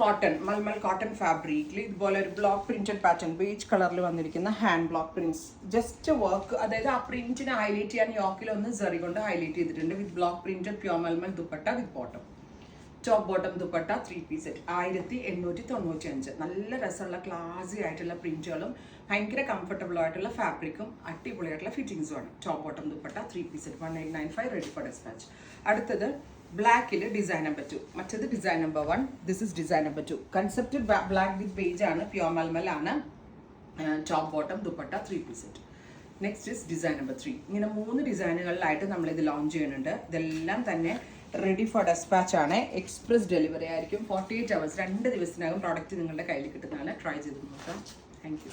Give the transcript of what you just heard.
Cotton malmal cotton ഫാബ്രിക്കിൽ ഇതുപോലെ ഒരു ബ്ലോക്ക് പ്രിന്റഡ് പാറ്റേൺ ബേജ് കളറിൽ വന്നിരിക്കുന്ന hand block prints. Just work, അതായത് ആ പ്രിന്റിനെ ഹൈലൈറ്റ് ചെയ്യാൻ യോക്കിൽ ഒന്ന് സെറി കൊണ്ട് ഹൈലൈറ്റ് ചെയ്തിട്ടുണ്ട്. With block printed pure mulmul dupatta with bottom, top bottom dupatta 3 piece set 1895. നല്ല രസമുള്ള ക്ലാസി ആയിട്ടുള്ള പ്രിന്റുകളും ഭയങ്കര കംഫർട്ടബിൾ ആയിട്ടുള്ള ഫാബ്രിക്കും അടിപൊളിയായിട്ടുള്ള ഫിറ്റിംഗ്സുമാണ്. Top bottom dupatta 3 piece set 1895, ready for despatch. അടുത്തത് ബ്ലാക്കിൽ ഡിസൈൻ നമ്പർ 2, മറ്റേത് design number 1, this is design number 2. Concept black with beige ആണ്, പ്യോർ മൽമൽ ആണ്. Top bottom dupatta 3 piece set. Next is design number 3. ഇങ്ങനെ 3 ഡിസൈനുകളിലായിട്ട് നമ്മളിത് ലോഞ്ച് ചെയ്യുന്നുണ്ട്. ഇതെല്ലാം തന്നെ റെഡി ഫോർ ഡെസ്പാച്ച് ആണ്. എക്സ്പ്രസ് ഡെലിവറി ആയിരിക്കും. 48 hours, 2 ദിവസത്തിനകം പ്രോഡക്റ്റ് നിങ്ങളുടെ കയ്യിൽ കിട്ടുന്നതാണ്. ട്രൈ ചെയ്ത് നോക്കാം. Thank you.